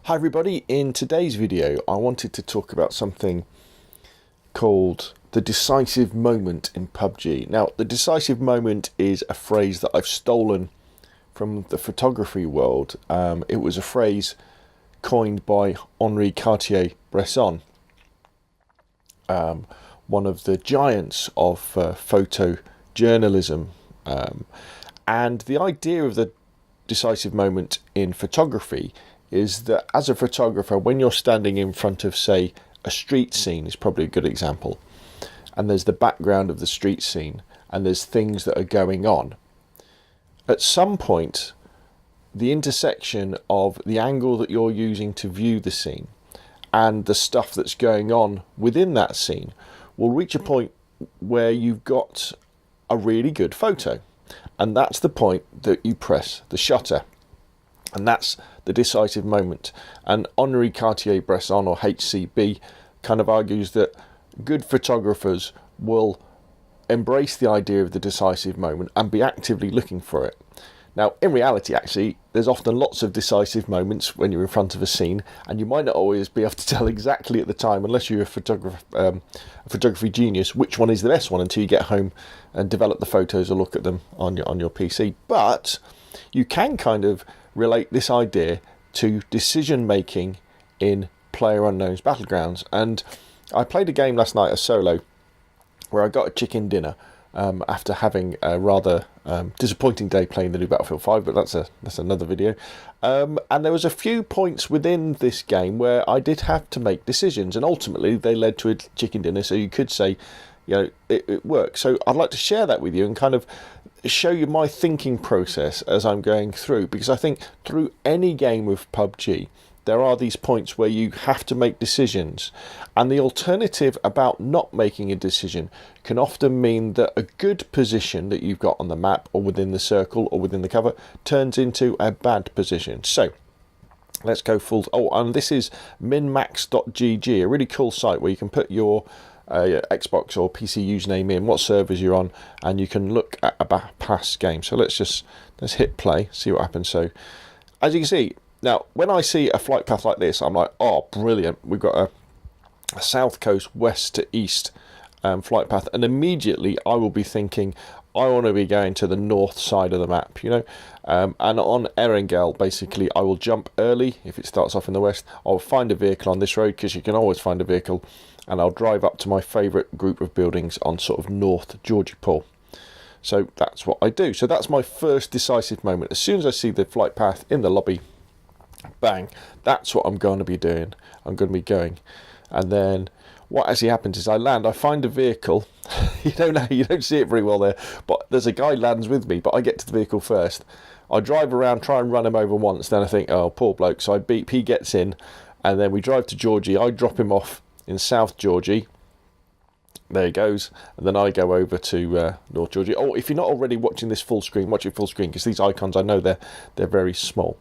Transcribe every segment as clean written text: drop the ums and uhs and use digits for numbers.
Hi everybody, in today's video I wanted to talk about something called the decisive moment in PUBG. Now, the decisive moment is a phrase that I've stolen from the photography world. It was a phrase coined by Henri Cartier-Bresson, one of the giants of photojournalism. And the idea of the decisive moment in photography is that as a photographer, when you're standing in front of, say, a street scene is probably a good example, and there's the background of the street scene and there's things that are going on, at some point the intersection of the angle that you're using to view the scene and the stuff that's going on within that scene will reach a point where you've got a really good photo, and that's the point that you press the shutter. And that's the decisive moment. And Henri Cartier-Bresson, or HCB, kind of argues that good photographers will embrace the idea of the decisive moment and be actively looking for it. Now, in reality, actually, there's often lots of decisive moments when you're in front of a scene, and you might not always be able to tell exactly at the time, unless you're a photography genius, which one is the best one until you get home and develop the photos or look at them on your PC. But you can kind of relate this idea to decision making in PlayerUnknown's Battlegrounds. And I played a game last night, a solo, where I got a chicken dinner after having a rather disappointing day playing the new Battlefield 5, but that's another video. And there was a few points within this game where I did have to make decisions, and ultimately they led to a chicken dinner, so you could say, you know, it works. So I'd like to share that with you and kind of show you my thinking process as I'm going through, because I think through any game of PUBG there are these points where you have to make decisions, and the alternative about not making a decision can often mean that a good position that you've got on the map or within the circle or within the cover turns into a bad position. So let's go full. Oh, and this is minmax.gg, a really cool site where you can put your Xbox or PC username in, what servers you're on, and you can look at a past game. So let's hit play, see what happens. So as you can see, now when I see a flight path like this, I'm like, oh brilliant, we've got a south coast west to east flight path, and immediately I will be thinking I want to be going to the north side of the map, you know. And on Erengel, basically, I will jump early if it starts off in the west. I'll find a vehicle on this road, because you can always find a vehicle, and I'll drive up to my favourite group of buildings on sort of North Georgie Pool. So that's what I do. So that's my first decisive moment. As soon as I see the flight path in the lobby, bang, that's what I'm going to be doing. I'm going to be going. And then what actually happens is I land, I find a vehicle. You don't see it very well there, but there's a guy lands with me, but I get to the vehicle first. I drive around, try and run him over once, then I think, oh, poor bloke. So I beep, he gets in, and then we drive to Georgie. I drop him off in South Georgie. There he goes, and then I go over to North Georgie. Oh, if you're not already watching this full screen, watch it full screen, because these icons, I know they're very small.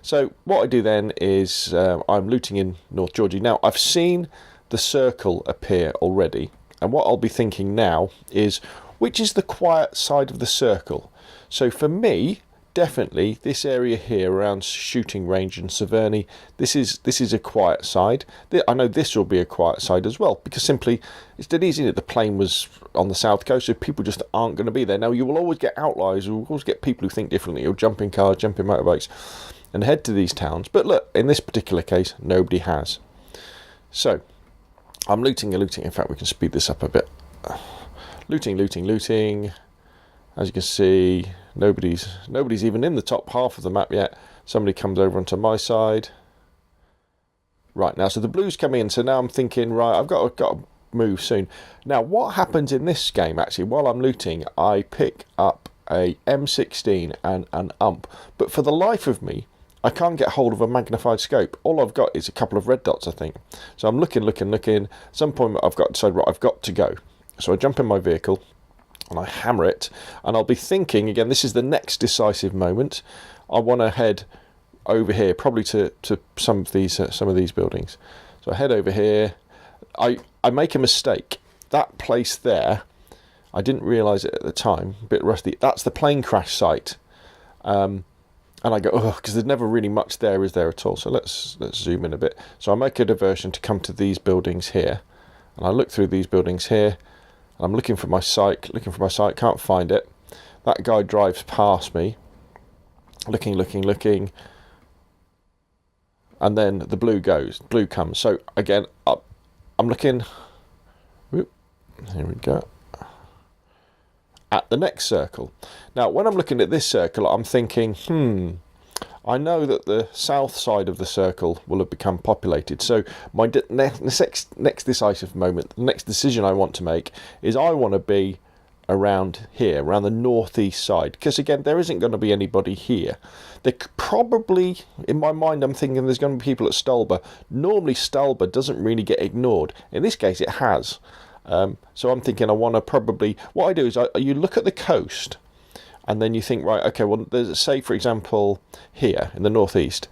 So what I do then is I'm looting in North Georgie. Now, I've seen the circle appear already, and what I'll be thinking now is, which is the quiet side of the circle? So for me, definitely this area here around shooting range and Saverney, this is a quiet side. I know this will be a quiet side as well, because simply it's dead easy that the plane was on the south coast, so people just aren't going to be there. Now, you will always get outliers, you will always get people who think differently. You'll jump in cars, jump in motorbikes and head to these towns, but look, in this particular case nobody has. So I'm looting. In fact, we can speed this up a bit. Looting. As you can see, nobody's even in the top half of the map yet. Somebody comes over onto my side. Right, now, so the blue's coming in, so now I'm thinking, right, I've got to move soon. Now, what happens in this game, actually, while I'm looting, I pick up a M16 and an ump. But for the life of me, I can't get hold of a magnified scope. All I've got is a couple of red dots, I think. So I'm looking. At some point, I've got to decide, right, I've got to go. So I jump in my vehicle and I hammer it, and I'll be thinking, again, this is the next decisive moment. I want to head over here, probably to some of these buildings. So I head over here. I make a mistake. That place there, I didn't realise it at the time, a bit rusty. That's the plane crash site. And I go, oh, because there's never really much there, is there at all? So let's zoom in a bit. So I make a diversion to come to these buildings here, and I look through these buildings here, and I'm looking for my sight, can't find it. That guy drives past me, looking, and then the blue comes. So again, I'm looking, whoop, here we go, at the next circle. Now, when I'm looking at this circle, I'm thinking, I know that the south side of the circle will have become populated. So my next decisive moment, the next decision I want to make is I want to be around here, around the northeast side. Because again, there isn't going to be anybody here. There probably, in my mind, I'm thinking there's going to be people at Stalber. Normally, Stalber doesn't really get ignored. In this case, it has. So I'm thinking I want to probably, what I do is you look at the coast, and then you think, right, okay, well, there's, say, for example, here in the northeast,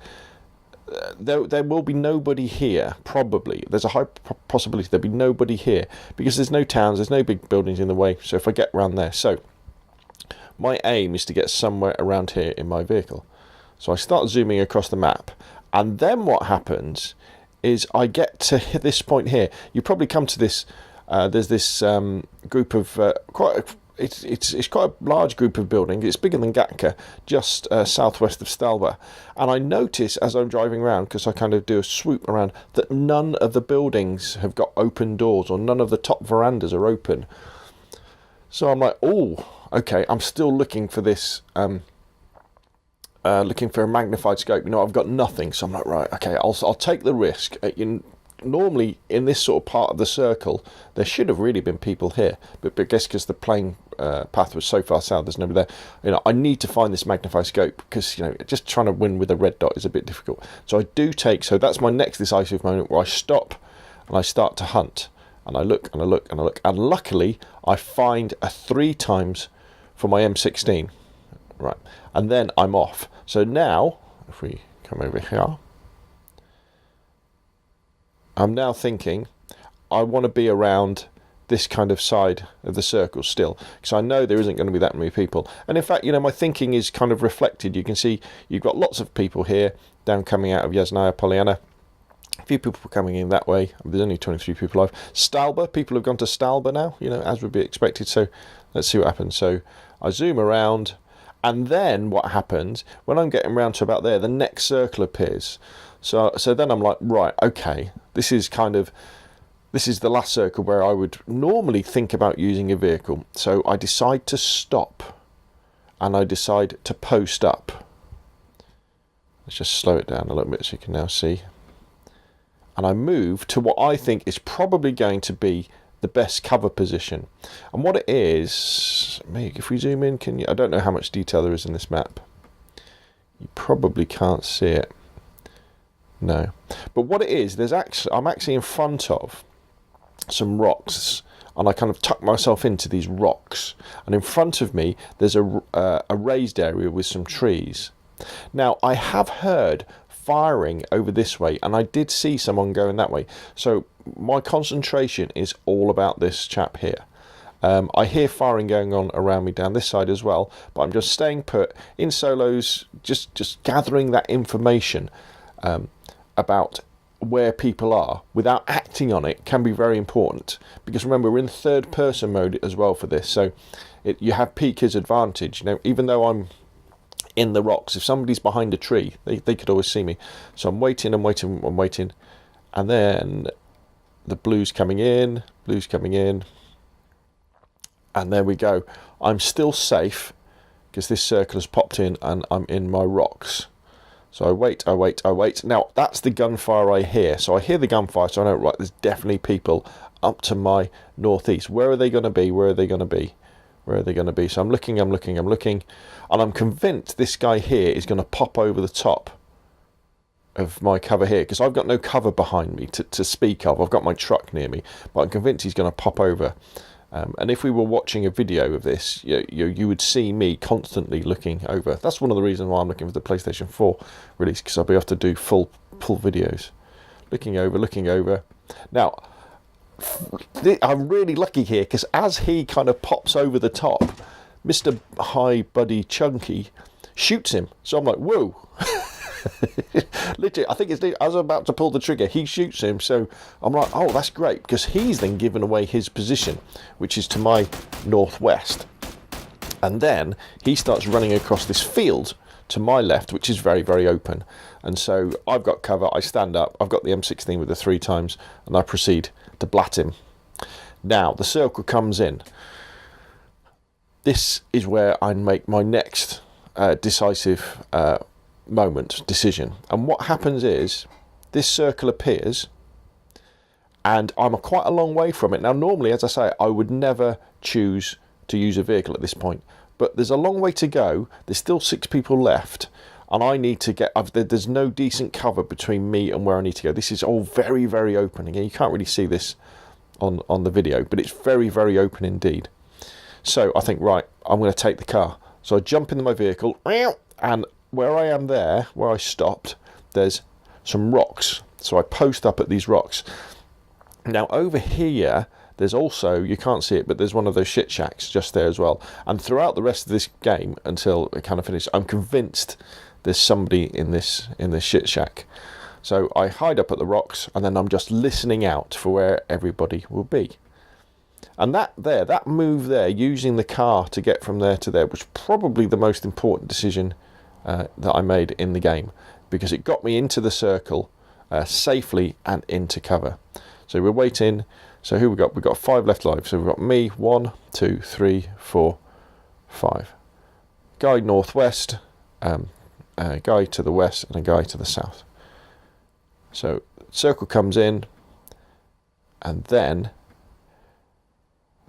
there will be nobody here, probably. There's a high possibility there'll be nobody here, because there's no towns, there's no big buildings in the way, so if I get around there. So my aim is to get somewhere around here in my vehicle. So I start zooming across the map, and then what happens is I get to this point here. You probably come to this, there's this group of, it's quite a large group of buildings. It's bigger than Gatka, just southwest of Stalber. And I notice as I'm driving around, because I kind of do a swoop around, that none of the buildings have got open doors, or none of the top verandas are open. So I'm like, oh, okay, I'm still looking for this, looking for a magnified scope. You know, I've got nothing. So I'm like, right, okay, I'll take the risk. Normally in this sort of part of the circle there should have really been people here, but I guess because the plane path was so far south, there's nobody there. You know, I need to find this magnified scope, because you know, just trying to win with a red dot is a bit difficult. So I do take, so that's my next decisive moment, where I stop and I start to hunt, and I look and I look and I look, and luckily I find a 3 times for my M16, right, and then I'm off. So now if we come over here, I'm now thinking I want to be around this kind of side of the circle still, because I know there isn't going to be that many people. And in fact, you know, my thinking is kind of reflected. You can see you've got lots of people here down coming out of Yasnaya Polyana. A few people coming in that way. There's only 23 people alive. Stalber, people have gone to Stalber now, you know, as would be expected. So let's see what happens. So I zoom around, and then what happens when I'm getting around to about there, the next circle appears. So then I'm like, right, okay, this is the last circle where I would normally think about using a vehicle. So I decide to stop, and I decide to post up. Let's just slow it down a little bit so you can now see. And I move to what I think is probably going to be the best cover position. And what it is, if we zoom in, I don't know how much detail there is in this map. You probably can't see it. No, but what it is, I'm actually in front of some rocks, and I kind of tuck myself into these rocks, and in front of me there's a raised area with some trees. Now I have heard firing over this way, and I did see someone going that way, so my concentration is all about this chap here. I hear firing going on around me down this side as well, but I'm just staying put in solos, just gathering that information about where people are without acting on it can be very important, because remember, we're in third person mode as well for this, so you have peeker's advantage. You know, even though I'm in the rocks, if somebody's behind a tree, they could always see me. So I'm waiting, and then the blue's coming in, and there we go. I'm still safe because this circle has popped in and I'm in my rocks. So I wait. Now, that's the gunfire I hear. So I hear the gunfire, so I know, right, there's definitely people up to my northeast. Where are they going to be? So I'm looking, and I'm convinced this guy here is going to pop over the top of my cover here, because I've got no cover behind me to speak of. I've got my truck near me, but I'm convinced he's going to pop over. And if we were watching a video of this, you would see me constantly looking over. That's one of the reasons why I'm looking for the PlayStation 4 release, because I'll be able to do full videos. Looking over. Now, I'm really lucky here, because as he kind of pops over the top, Mr. High Buddy Chunky shoots him. So I'm like, whoa. Literally, I think it's I was about to pull the trigger, he shoots him. So I'm like, oh, that's great, because he's then given away his position, which is to my northwest. And then he starts running across this field to my left, which is very, very open. And so I've got cover, I stand up, I've got the M16 with the 3 times, and I proceed to blat him. Now, the circle comes in. This is where I make my next decisive decision. And what happens is, this circle appears, and I'm quite a long way from it. Now, normally, as I say, I would never choose to use a vehicle at this point, but there's a long way to go. There's still 6 people left, and I need to get, there's no decent cover between me and where I need to go. This is all very, very open. Again, you can't really see this on the video, but it's very, very open indeed. So I think, right, I'm going to take the car. So I jump into my vehicle, and where I am there, where I stopped, there's some rocks. So I post up at these rocks. Now over here, there's also, you can't see it, but there's one of those shit shacks just there as well. And throughout the rest of this game, until it kind of finished, I'm convinced there's somebody in this shit shack. So I hide up at the rocks, and then I'm just listening out for where everybody will be. And that move there, using the car to get from there to there, was probably the most important decision that I made in the game, because it got me into the circle safely and into cover. So we're waiting. So who we got? We've got 5 left alive. So we've got me, 1, 2, 3, 4, 5. Guy northwest, a guy to the west, and a guy to the south. So circle comes in, and then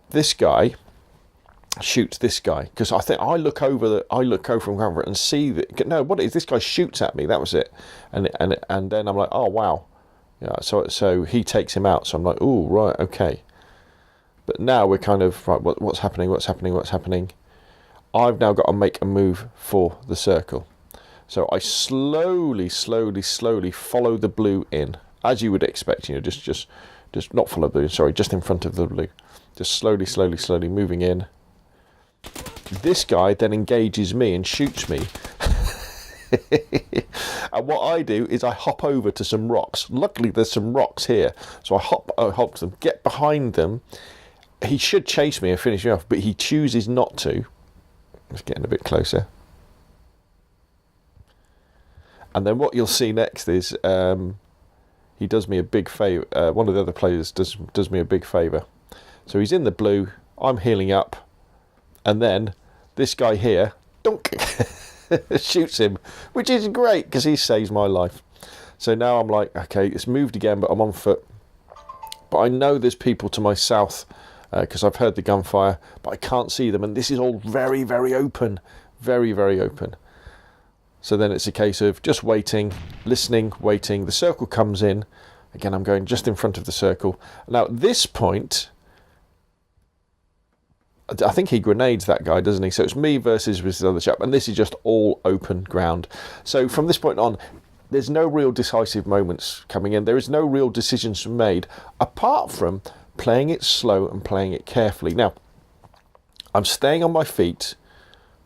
this guy shoots this guy, because I think I look over from cover and see that, no, what it is, this guy shoots at me. That was it, and then I'm like, oh wow, yeah. So he takes him out. So I'm like, oh right, okay. But now we're kind of right. What's happening? I've now got to make a move for the circle. So I slowly follow the blue in, as you would expect. You know, just not follow the blue. Sorry, just in front of the blue. Just slowly moving in. This guy then engages me and shoots me. And what I do is I hop over to some rocks. Luckily, there's some rocks here. So I hop to them, get behind them. He should chase me and finish me off, but he chooses not to. Just getting a bit closer. And then what you'll see next is he does me a big favour. One of the other players does me a big favour. So he's in the blue. I'm healing up. And then this guy here, dunk, shoots him, which is great because he saves my life. So now I'm like, okay, it's moved again, but I'm on foot. But I know there's people to my south because I've heard the gunfire, but I can't see them. And this is all very, very open. Very, very open. So then it's a case of just waiting, listening, waiting. The circle comes in. Again, I'm going just in front of the circle. Now, at this point, I think he grenades that guy, doesn't he? So it's me versus this other chap. And this is just all open ground. So from this point on, there's no real decisive moments coming in. There is no real decisions made, apart from playing it slow and playing it carefully. Now, I'm staying on my feet,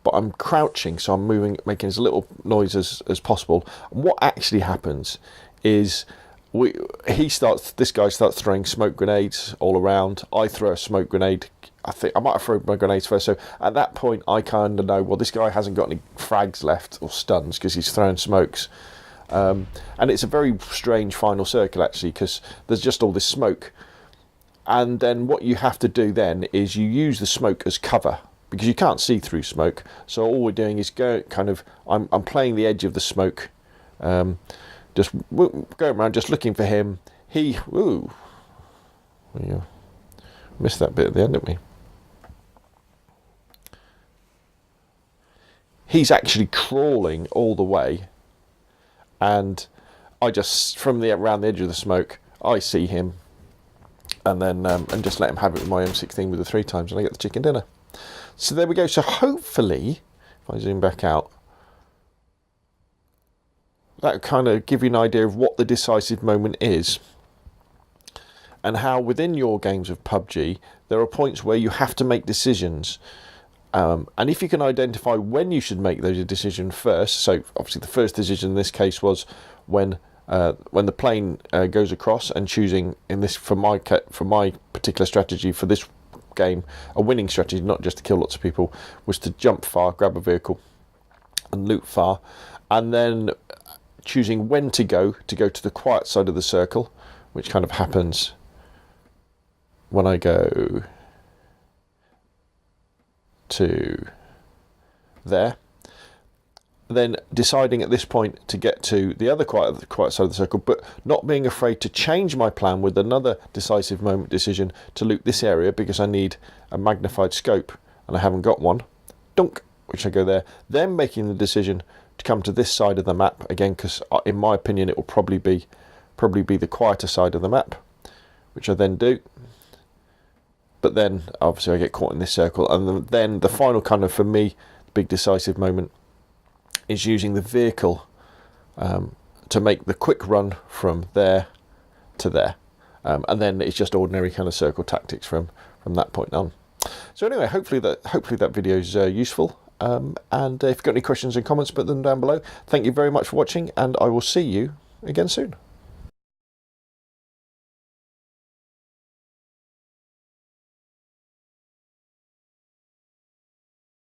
but I'm crouching, so I'm moving, making as little noise as possible. And what actually happens is this guy starts throwing smoke grenades all around. I throw a smoke grenade. I think I might have thrown my grenades first. So at that point, I kind of know, well, this guy hasn't got any frags left or stuns because he's throwing smokes. And it's a very strange final circle, actually, because there's just all this smoke. And then what you have to do then is you use the smoke as cover, because you can't see through smoke. So all we're doing is I'm playing the edge of the smoke, just going around, just looking for him. Missed that bit at the end, didn't we? He's actually crawling all the way, and I just, from around the edge of the smoke, I see him, and then and just let him have it with my M16 with the 3 times, and I get the chicken dinner. So there we go. So hopefully, if I zoom back out, that kind of give you an idea of what the decisive moment is, and how within your games of PUBG there are points where you have to make decisions, And if you can identify when you should make those decisions first, so obviously the first decision in this case was when the plane goes across, and choosing in this for my particular strategy for this game, a winning strategy, not just to kill lots of people, was to jump far, grab a vehicle, and loot far, and then choosing when to go to the quiet side of the circle, which kind of happens when I go to there. Then deciding at this point to get to the other quiet side of the circle, but not being afraid to change my plan with another decisive moment decision to loot this area because I need a magnified scope and I haven't got one. Dunk, which I go there. Then making the decision to come to this side of the map again, because in my opinion it will probably be the quieter side of the map, which I then do. But then obviously I get caught in this circle, and then the final kind of, for me, big decisive moment is using the vehicle to make the quick run from there to there, and then it's just ordinary kind of circle tactics from that point on. So anyway, hopefully that video is useful, and if you've got any questions and comments, put them down below. Thank you very much for watching, and I will see you again soon.